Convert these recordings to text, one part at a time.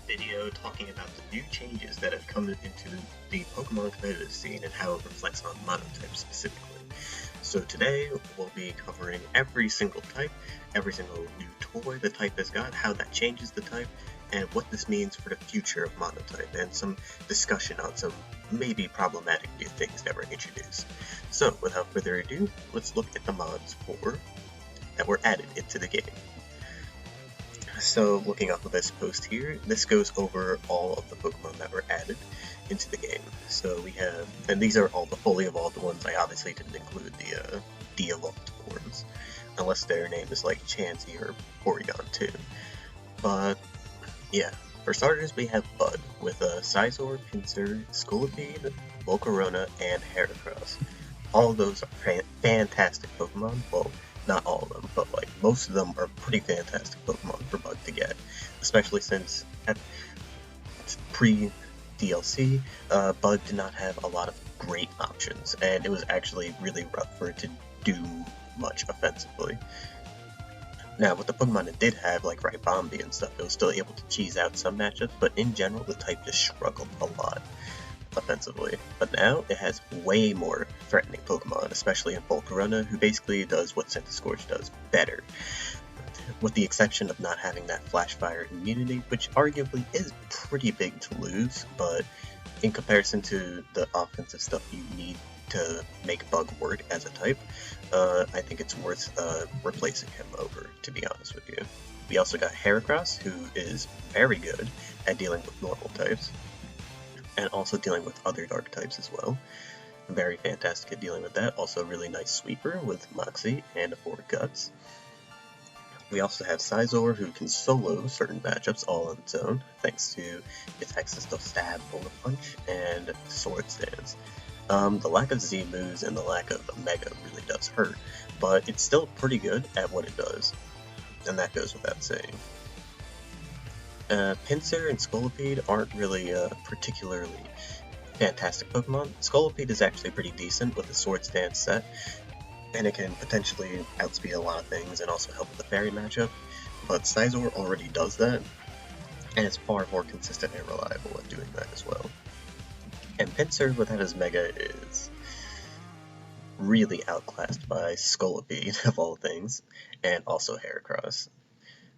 video talking about the new changes that have come into the Pokemon competitive scene and how it reflects on Monotype specifically. So today we'll be covering every single type, every single new toy the type has got, how that changes the type, and what this means for the future of Monotype, and some discussion on some maybe problematic new things that were introduced. So without further ado, let's look at the mods that were added into the game. So looking off of this post here, this goes over all of the Pokemon that were added into the game. So we have, and these are all the fully evolved ones. I obviously didn't include the de-evolved forms, unless their name is like Chansey or Porygon 2. But yeah, for starters we have Bud with Scizor, Pinsir, Scolipede, Volcarona, and Heracross. All of those are fantastic Pokemon. Well, not all of them, but like most of them are pretty fantastic Pokemon for Bug to get, especially since at pre-DLC, Bug did not have a lot of great options, and it was actually really rough for it to do much offensively. Now, with the Pokemon it did have, like Ribombee and stuff, it was still able to cheese out some matchups, but in general the type just struggled a lot offensively. But now it has way more threatening Pokemon, especially in Volcarona, who basically does what Centiskorch does better, with the exception of not having that Flash Fire immunity, which arguably is pretty big to lose, but in comparison to the offensive stuff you need to make Bug work as a type, I think it's worth replacing him over, to be honest with you. We also got Heracross, who is very good at dealing with normal types, and also dealing with other dark types as well. Very fantastic at dealing with that. Also really nice sweeper with Moxie and 4 Guts. We also have Scizor, who can solo certain matchups all on its own, thanks to its access to Stab, Bullet Punch, and Sword Stance. The lack of Z moves and the lack of Mega really does hurt, but it's still pretty good at what it does, and that goes without saying. Pinsir and Scolipede aren't really particularly fantastic Pokemon. Scolipede is actually pretty decent with the Sword Stance set, and it can potentially outspeed a lot of things and also help with the Fairy matchup, but Scizor already does that, and it's far more consistent and reliable at doing that as well. And Pinsir without his Mega is really outclassed by Scolipede of all things, and also Heracross.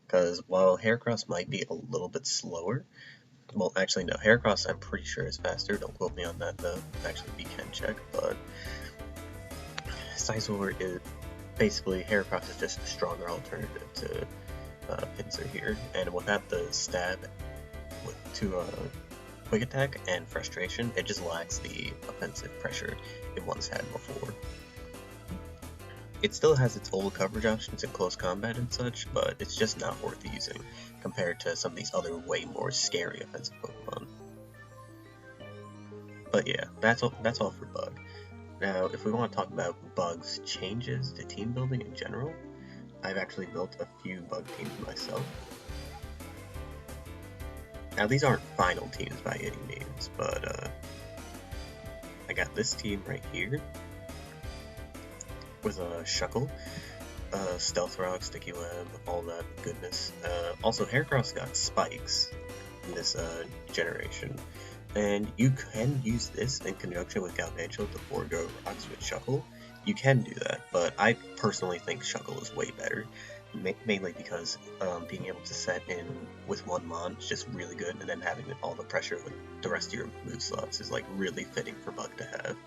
Because while Heracross might be a little bit slower, well, actually no, Heracross I'm pretty sure is faster, don't quote me on that though, actually we can check, but Scizor is basically, Heracross is just a stronger alternative to Pinsir here, and without the stab to Quick Attack and Frustration, it just lacks the offensive pressure it once had before. It still has its old coverage options in close combat and such, but it's just not worth using compared to some of these other way more scary offensive Pokemon. But yeah, that's all for Bug. Now, if we want to talk about Bug's changes to team building in general, I've actually built a few Bug teams myself. Now, these aren't final teams by any means, but I got this team right here with a Shuckle, Stealth Rock, Sticky Web, all that goodness. Also, Heracross got Spikes in this generation, and you can use this in conjunction with Galvantula to forego Rocks with Shuckle. You can do that, but I personally think Shuckle is way better, mainly because being able to set in with one Mon is just really good, and then having all the pressure with the rest of your move slots is like really fitting for Bug to have.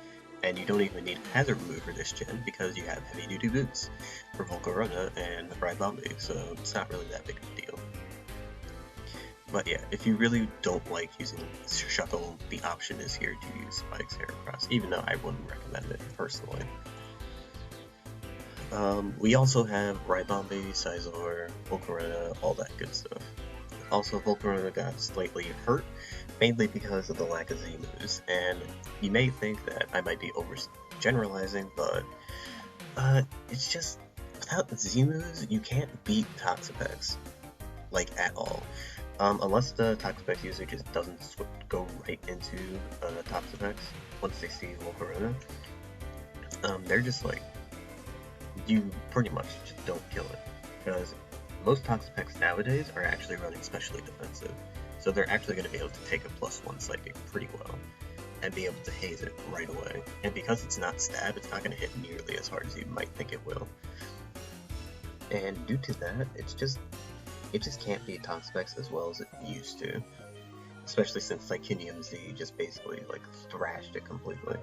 And you don't even need a hazard remover this gen because you have heavy duty boots for Volcarona and Ribombee, so it's not really that big of a deal. But yeah, if you really don't like using Shuckle, the option is here to use Spikes Heracross, even though I wouldn't recommend it personally. We also have Ribombee, Scizor, Volcarona, all that good stuff. Also, Volcarona got slightly hurt, mainly because of the lack of Z moves, and you may think that I might be overgeneralizing, but it's just, without the Z moves, you can't beat Toxapex, like, at all. Unless the Toxapex user just doesn't go right into Toxapex once they see Volcarona, they're just like, you pretty much just don't kill it, because most Toxapex nowadays are actually running specially defensive, so they're actually going to be able to take a +1 Psychic pretty well, and be able to haze it right away. And because it's not stab, it's not going to hit nearly as hard as you might think it will. And due to that, it just can't beat Toxapex as well as it used to. Especially since Psychinium Z just basically like thrashed it completely.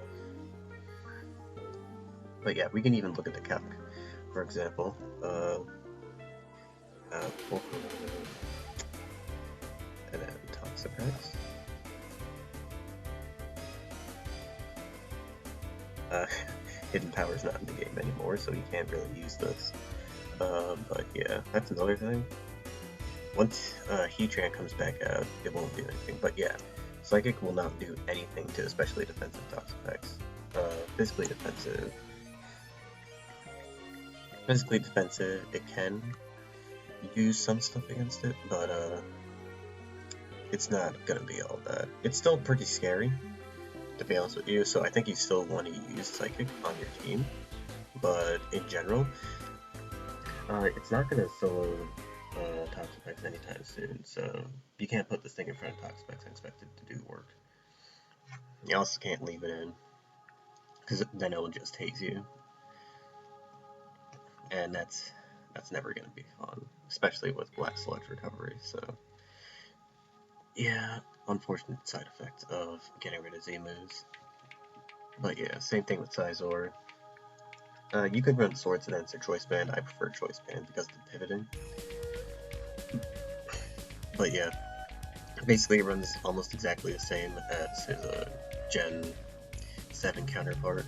But yeah, we can even look at the calc. For example, and then Toxapex. Hidden Power's not in the game anymore, so you can't really use this. But yeah, that's another thing. Once Heatran comes back out, it won't do anything. But yeah, Psychic will not do anything to especially defensive Toxapex. Physically defensive, it can use some stuff against it, but it's not gonna be all that. It's still pretty scary, to be honest with you, so I think you still want to use Psychic on your team, but in general, it's not gonna solo Toxapex anytime soon, so you can't put this thing in front of Toxapex and expect it to do work. You also can't leave it in, because then it will just haze you, and that's never gonna be fun, especially with Black Sludge recovery. So yeah, unfortunate side effect of getting rid of Z moves. But yeah, same thing with Sizor. You could run Swords Dance or Choice Band. I prefer Choice Band because of the pivoting. But yeah, basically it runs almost exactly the same as his Gen 7 counterpart.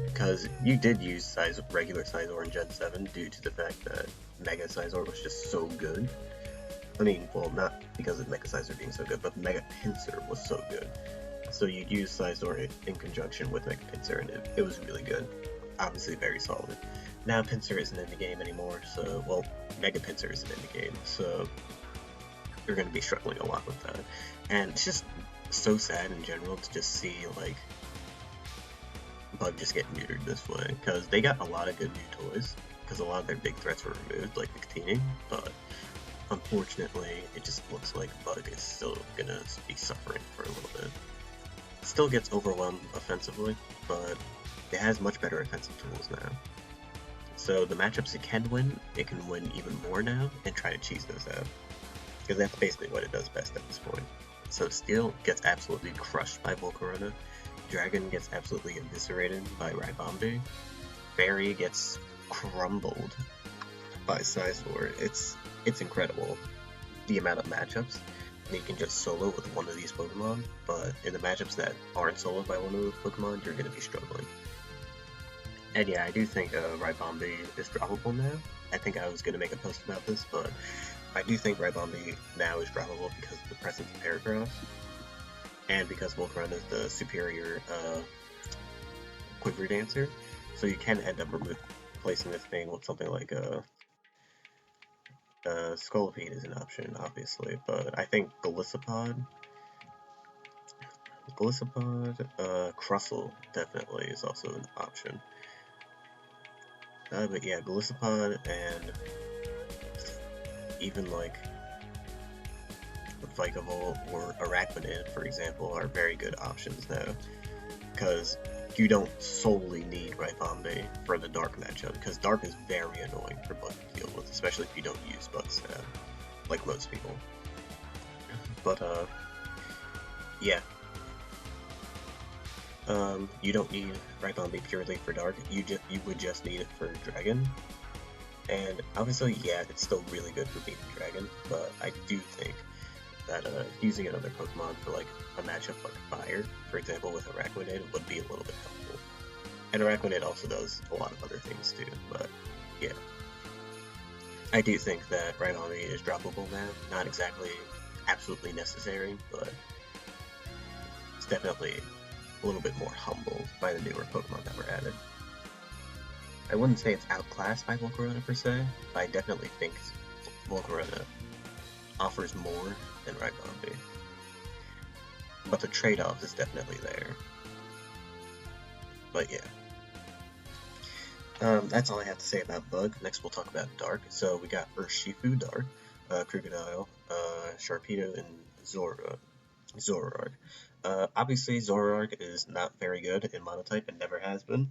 Because you did use regular Sizor in Gen 7 due to the fact that Mega Sizor was just so good. I mean, well, not because of Mega Sizor being so good, but Mega Pinsir was so good. So you'd use Sizor in conjunction with Mega Pinsir, and it was really good. Obviously very solid. Now Pinsir isn't in the game anymore, so, well, Mega Pinsir isn't in the game, so you're going to be struggling a lot with that. And it's just so sad in general to just see, like, Bug just get neutered this way, because they got a lot of good new toys, because a lot of their big threats were removed, like Victini, but unfortunately, it just looks like Bug is still gonna be suffering for a little bit. It still gets overwhelmed offensively, but it has much better offensive tools now. So the matchups it can win even more now, and try to cheese those out. Because that's basically what it does best at this point. So Steel gets absolutely crushed by Volcarona, Dragon gets absolutely eviscerated by Ribombee, Fairy gets crumbled by Sizor. It's incredible the amount of matchups that you can just solo with one of these Pokemon, but in the matchups that aren't soloed by one of those Pokemon, you're going to be struggling. And yeah, I do think Ribombee is droppable now. I think I was going to make a post about this, but I do think Ribombee now is droppable because of the presence of Paragraphs, and because Volcarona is the superior Quiver Dancer, so you can end up replacing this thing with something like Scolipede is an option, obviously, but I think Golisopod, Crustle definitely is also an option. But yeah, Golisopod and even like Vikavolt or Arachnid, for example, are very good options now, because you don't solely need Ribombee for the Dark matchup, because Dark is very annoying for Bug to deal with, especially if you don't use Bug Stab, like most people. But yeah. You don't need Ribombee purely for Dark, you would just need it for Dragon. And obviously, yeah, it's still really good for beating Dragon, but I do think that using another Pokemon for like a matchup like Fire, for example, with Arachnid would be a little bit helpful. And Arachnid also does a lot of other things too, but yeah. I do think that Ribombee is droppable now. Not exactly absolutely necessary, but it's definitely a little bit more humbled by the newer Pokemon that were added. I wouldn't say it's outclassed by Volcarona per se, but I definitely think Volcarona offers more than Ribombee. But the trade-off is definitely there. But yeah. That's all I have to say about Bug. Next we'll talk about Dark. So we got Urshifu Dark, Crocodile, Sharpedo, and Zoroark. Obviously, Zoroark is not very good in Monotype and never has been.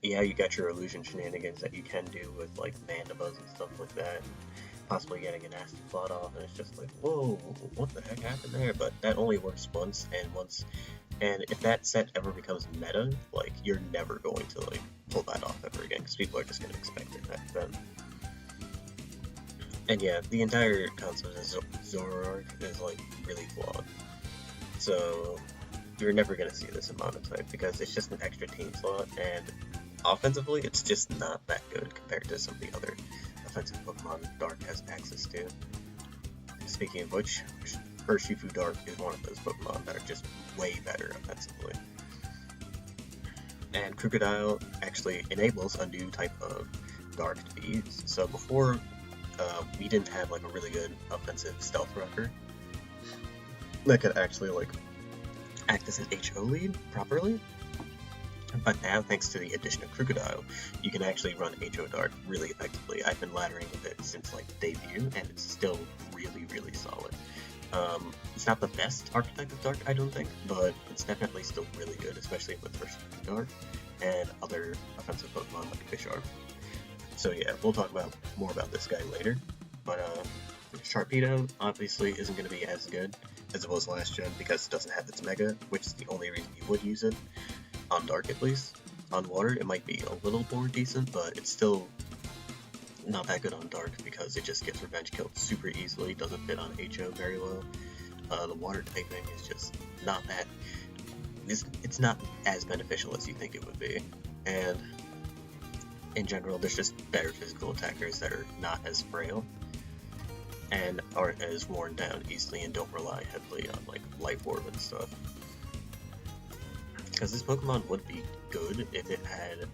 Yeah, you got your illusion shenanigans that you can do with like Mandibuzz and stuff like that, and possibly getting an Astropod off, and it's just like, whoa, what the heck happened there? But that only works once, and if that set ever becomes meta, like you're never going to like pull that off ever again, because people are just gonna expect it back then. And yeah, the entire concept of Zoroark is like really flawed. So you're never gonna see this in Monotype because it's just an extra team slot, and offensively, it's just not that good compared to some of the other offensive Pokemon Dark has access to. Speaking of which, Urshifu Dark is one of those Pokemon that are just way better offensively. And Crocodile actually enables a new type of Dark to be used. So before, we didn't have like a really good offensive Stealth Rocker that could actually like act as an HO lead properly. But now, thanks to the addition of Crocodile, you can actually run HO Dark really effectively. I've been laddering with it since like debut, and it's still really, really solid. It's not the best archetype of Dark, I don't think, but it's definitely still really good, especially with Urshifu Dark and other offensive Pokemon like Bisharp. So yeah, we'll talk more about this guy later. But Sharpedo obviously isn't going to be as good as it was last gen because it doesn't have its Mega, which is the only reason you would use it. On Dark at least. On Water it might be a little more decent, but it's still not that good on Dark because it just gets Revenge killed super easily, doesn't fit on HO very well. The Water typing is just not that... It's not as beneficial as you think it would be. And in general, there's just better physical attackers that are not as frail and aren't as worn down easily and don't rely heavily on like Life Orb and stuff. Because this Pokemon would be good if it had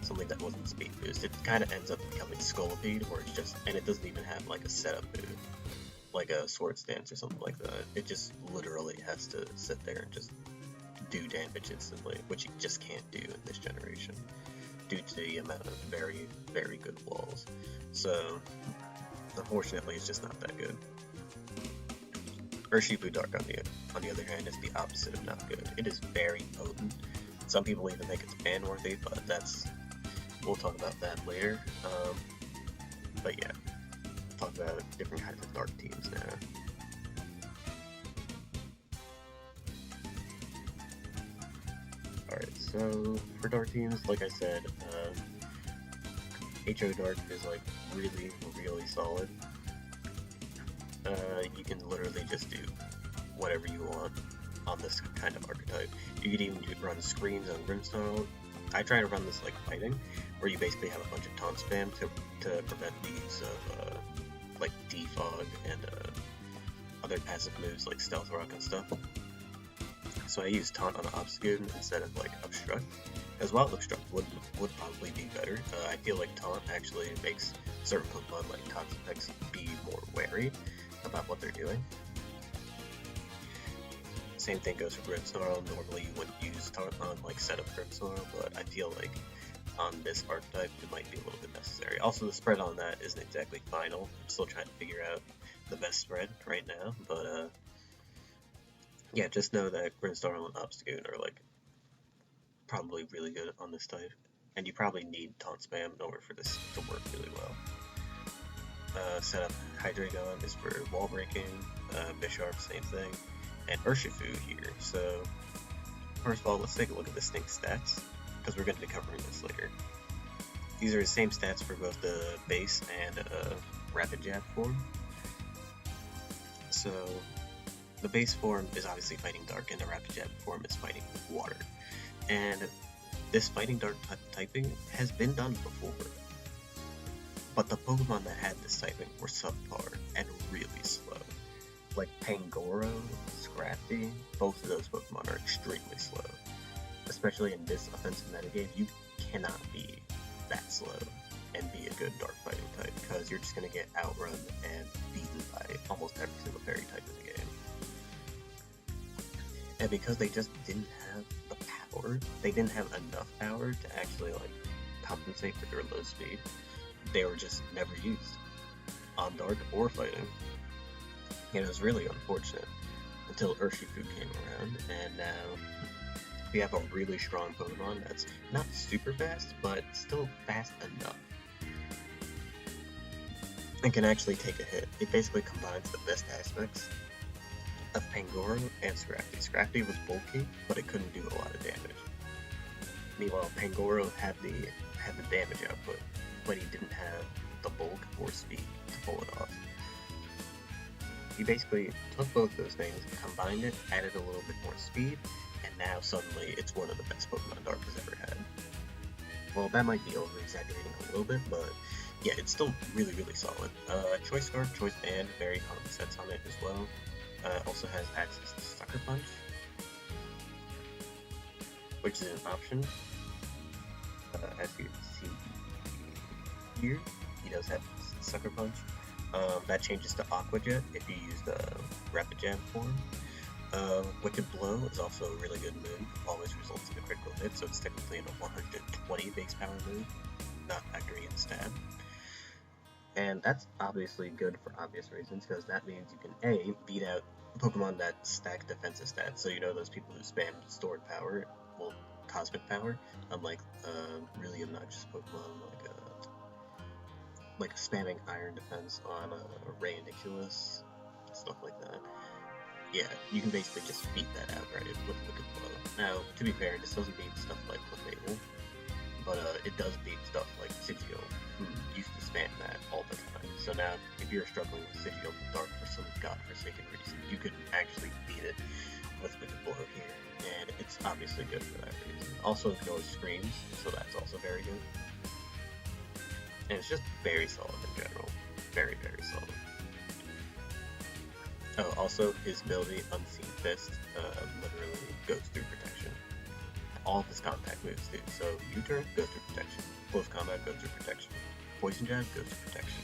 something that wasn't speed boost. It kind of ends up becoming Scolipede, where it's just, and it doesn't even have like a setup move, like a Swords Dance or something like that. It just literally has to sit there and just do damage instantly, which you just can't do in this generation, due to the amount of very, very good walls. So, unfortunately, it's just not that good. Urshifu Dark, on the other hand, is the opposite of not good. It is very potent. Some people even think it's ban-worthy, but we'll talk about that later. But yeah, talk about different kinds of Dark teams now. Alright, so for Dark teams, like I said, HO Dark is like really, really solid. You can literally just do whatever you want on this kind of archetype. You could even run screens on Grimmsnarl. I try to run this like fighting, where you basically have a bunch of taunt spam to prevent the use of like defog and other passive moves like Stealth Rock and stuff. So I use taunt on Obstagoon instead of like Obstruct, as while Obstruct would probably be better. I feel like taunt actually makes certain Pokemon like Toxapex be more wary about what they're doing. Same thing goes for Grimmsnarl. Normally you wouldn't use taunt on like setup Grimmsnarl, but I feel like on this archetype it might be a little bit necessary. Also, the spread on that isn't exactly final. I'm still trying to figure out the best spread right now, but yeah, just know that Grimmsnarl and Obstagoon are like probably really good on this type, and you probably need taunt spam in order for this to work really well. Setup Hydreigon is for wall breaking, Bisharp same thing, and Urshifu here. So first of all, let's take a look at the Stink stats, because we're going to be covering this later. These are the same stats for both the base and Rapid Jab form. So the base form is obviously Fighting Dark, and the Rapid Jab form is Fighting Water. And this Fighting Dark typing has been done before, but the Pokemon that had this typing were subpar and really slow. Like Pangoro, Scrafty, both of those Pokemon are extremely slow. Especially in this offensive metagame, you cannot be that slow and be a good Dark fighting type, because you're just going to get outrun and beaten by almost every single fairy type in the game. And because they just didn't have the power, they didn't have enough power to actually like compensate for their low speed, they were just never used. on Dark or fighting. And it was really unfortunate until Urshifu came around, and now we have a really strong Pokemon that's not super fast, but still fast enough. And can actually take a hit. It basically combines the best aspects of Pangoro and Scrafty. Scrafty was bulky, but it couldn't do a lot of damage. Meanwhile, Pangoro had the damage output, but he didn't have the bulk or speed to pull it off. He basically took both those things, combined it, added a little bit more speed, and now suddenly it's one of the best Pokemon Dark has ever had. Well, that might be over-exaggerating a little bit, but yeah, it's still really, really solid. Choice Scarf, Choice Band, very common sets on it as well. Also has access to Sucker Punch, which is an option. As you can see here, he does have Sucker Punch. That changes to Aqua Jet if you use the Rapid Jam form. Wicked Blow is also a really good move, always results in a critical hit, so it's technically in a 120 base power move, not factoring in stab. And that's obviously good for obvious reasons, because that means you can A, beat out Pokemon that stack defensive stats, so you know those people who spam stored power, well, cosmic power, unlike really obnoxious Pokemon like spamming Iron Defense on Randiculus, stuff like that. Yeah, you can basically just beat that outright with Wicked Blow. Now, to be fair, this doesn't beat stuff like Clefable, but it does beat stuff like Sigil, who used to spam that all the time. So now, if you're struggling with Sigil Dark for some godforsaken reason, you could actually beat it with Wicked Blow here, and it's obviously good for that reason. Also ignores Screams, so that's also very good. And it's just very solid in general. Very, very solid. Oh, also, his ability, Unseen Fist, literally goes through protection. All of his contact moves do. So, U-turn goes through protection. Close combat goes through protection. Poison Jab goes through protection.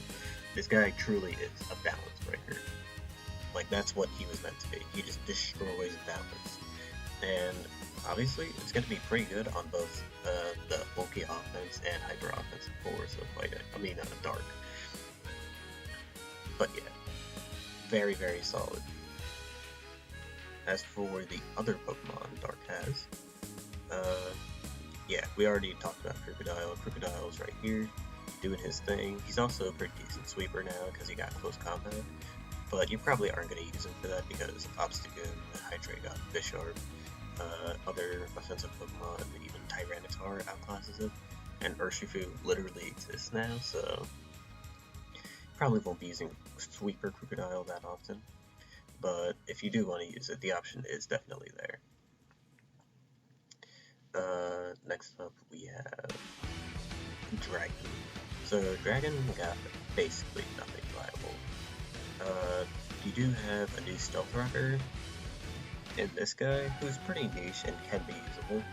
This guy truly is a balance breaker. Like, that's what he was meant to be. He just destroys balance. And obviously, it's going to be pretty good on both the bulky offense and hyper offensive cores of fighting. I mean, Dark. But yeah, very, very solid. As for the other Pokemon Dark has, yeah, we already talked about Crocodile. Crocodile's right here, doing his thing. He's also a pretty decent sweeper now because he got close combat, but you probably aren't going to use him for that because Obstagoon, Hydreigon, Bisharp, other offensive Pokemon, even Tyranitar outclasses it, and Urshifu literally exists now, so probably won't be using Sweeper Crocodile that often, but if you do want to use it, the option is definitely there. Next up we have Dragon. So Dragon got basically nothing viable. You do have a new Stealth Rocker in this guy, who's pretty niche and can be usable,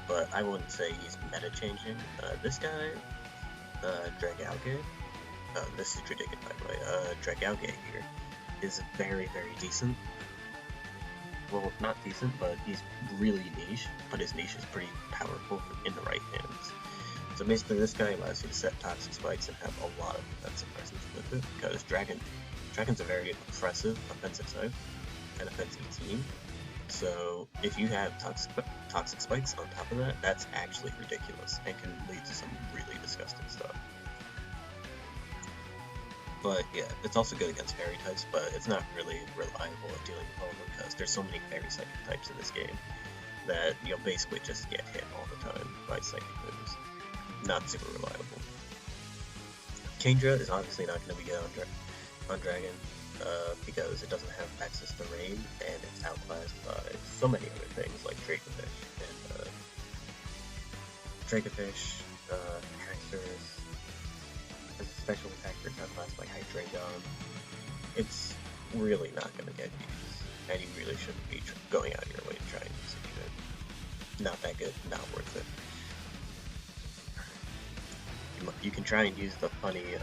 but I wouldn't say he's meta-changing. This guy, Dragauge, this is Dradigan by the way, Dragauge here, is very, very decent. Well, not decent, but he's really niche, but his niche is pretty powerful in the right hands. So basically this guy allows you to set Toxic Spikes and have a lot of defensive presence with it, because Dragon's a very oppressive offensive type, and offensive team. So if you have Toxic Spikes on top of that, that's actually ridiculous, and can lead to some really disgusting stuff. But yeah, it's also good against fairy types, but it's not really reliable at dealing with all of them because there's so many fairy psychic types in this game that you'll basically just get hit all the time by psychic moves. Not super reliable. Kingdra is obviously not going to be good on Dragon because it doesn't have access to rain, and it's outclassed by so many other things like Dracofish and Haxorus. As a special attack for outclassed by Hydreigon. It's really not going to get used, and you really shouldn't be going out of your way to try and use it even. Not that good, not worth it. You can try and use the funny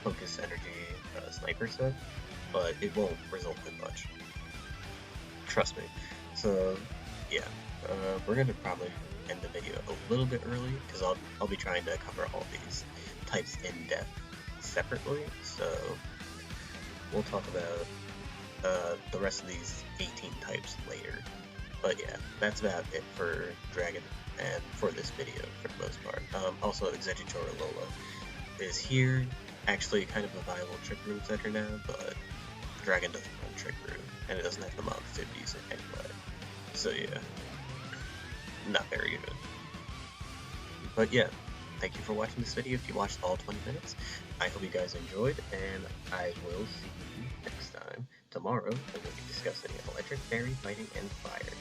Focus Energy Sniper set, but it won't result in much. Trust me. So, yeah, we're going to probably end the video a little bit early, because I'll be trying to cover all these types in depth separately, so we'll talk about the rest of these 18 types later. But yeah, that's about it for Dragon and for this video for the most part. Also, Exeggutor Lola is here, actually kind of a viable Trick Room setter now, but Dragon doesn't run Trick Room, and it doesn't have the mons to use it anyway. So yeah, not very good. But yeah, thank you for watching this video. If you watched all 20 minutes, I hope you guys enjoyed, and I will see you next time. Tomorrow, we're going to be discussing electric, fairy, fighting, and fire.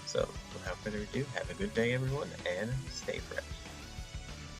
So, without further ado, have a good day everyone, and stay fresh.